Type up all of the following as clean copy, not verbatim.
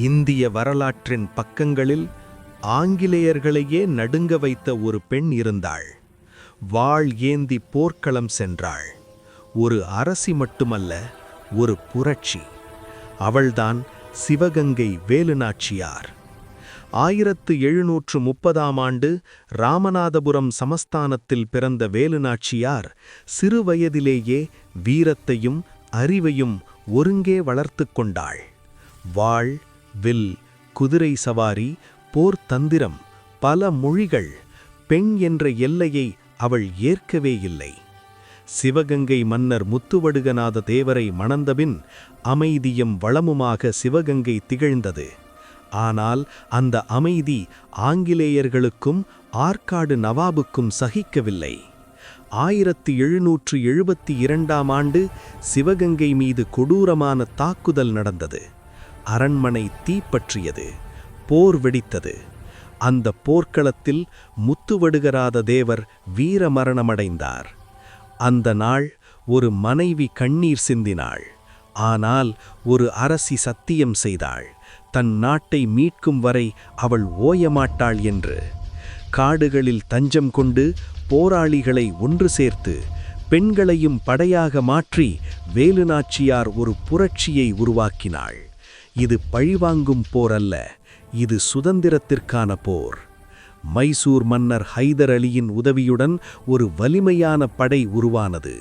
இந்திய வரலாற்றின் பக்கங்களில் ஆங்கிலேயர்களையே நடுங்க வைத்த ஒரு பெண் இருந்தாள். வாள் ஏந்தி போர்க்களம் சென்றாள். ஒரு அரசி மட்டுமல்ல, ஒரு புரட்சி. அவள்தான் சிவகங்கை வேலுநாச்சியார். 1730ஆம் ஆண்டு ராமநாதபுரம் சமஸ்தானத்தில் பிறந்த வேலுநாச்சியார் சிறுவயதிலேயே வீரத்தையும் அறிவையும் ஒருங்கே வளர்த்து கொண்டாள். வாள், வில், குதிரை சவாரி, போர் தந்திரம், பல மொழிகள், பெண் என்ற எல்லையை அவள் ஏற்கவே இல்லை. சிவகங்கை மன்னர் முத்துவடுகநாத தேவரை மணந்தபின் அமைதியும் வளமுமாக சிவகங்கை திகழ்ந்தது. ஆனால் அந்த அமைதி ஆங்கிலேயர்களுக்கும் ஆற்காடு நவாபுக்கும் சகிக்கவில்லை. 1772ஆம் ஆண்டு சிவகங்கை மீது கொடூரமான தாக்குதல் நடந்தது. அரண்மனை தீப்பற்றியது. போர் வெடித்தது. அந்த போர்க்களத்தில் முத்துவடுகராத தேவர் வீரமரணமடைந்தார். அந்த நாள் ஒரு மனைவி கண்ணீர் சிந்தினாள். ஆனால் ஒரு அரசி சத்தியம் செய்தாள், தன் நாட்டை மீட்கும் வரை அவள் ஓயமாட்டாள் என்று. காடுகளில் தஞ்சம் கொண்டு போராளிகளை ஒன்று சேர்த்து பெண்களையும் படையாக மாற்றி வேலுநாச்சியார் ஒரு புரட்சியை உருவாக்கினாள். இது பழிவாங்கும் போர் அல்ல, இது சுதந்திரத்திற்கான போர். மைசூர் மன்னர் ஹைதர் அலியின் உதவியுடன் ஒரு வலிமையான படை உருவானது.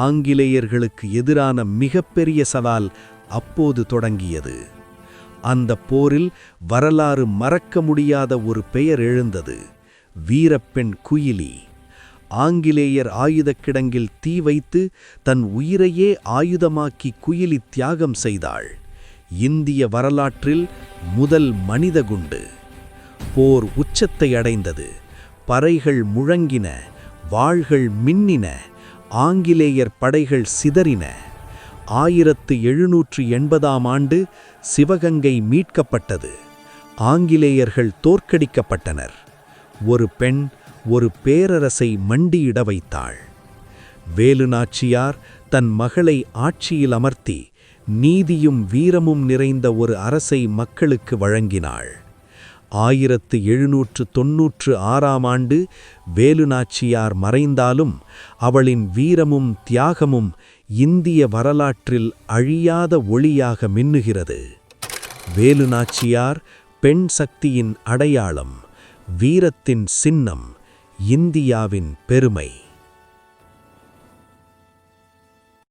ஆங்கிலேயர்களுக்கு எதிரான மிகப்பெரிய சவால் அப்போது தொடங்கியது. அந்த போரில் வரலாறு மறக்க முடியாத ஒரு பெயர் எழுந்தது, வீரப்பெண் குயிலி. ஆங்கிலேயர் ஆயுதக் கிடங்கில் தீ வைத்து தன் உயிரையே ஆயுதமாக்கி குயிலி தியாகம் செய்தாள். இந்திய வரலாற்றில் முதல் மனித குண்டு. போர் உச்சத்தை அடைந்தது. பறைகள் முழங்கின, வாள்கள் மின்னின, ஆங்கிலேயர் படைகள் சிதறின. 1780ஆம் ஆண்டு சிவகங்கை மீட்கப்பட்டது. ஆங்கிலேயர்கள் தோற்கடிக்கப்பட்டனர். ஒரு பெண் ஒரு பேரரசை மண்டியிட வைத்தாள். வேலுநாச்சியார் தன் மகளை ஆட்சியில் அமர்த்தி நீதியும் வீரமும் நிறைந்த ஒரு அரசை மக்களுக்கு வழங்கினாள். 1796ஆம் ஆண்டு வேலுநாச்சியார் மறைந்தாலும் அவளின் வீரமும் தியாகமும் இந்திய வரலாற்றில் அழியாத ஒளியாக மின்னுகிறது. வேலுநாச்சியார் பெண் சக்தியின் அடையாளம், வீரத்தின் சின்னம், இந்தியாவின் பெருமை.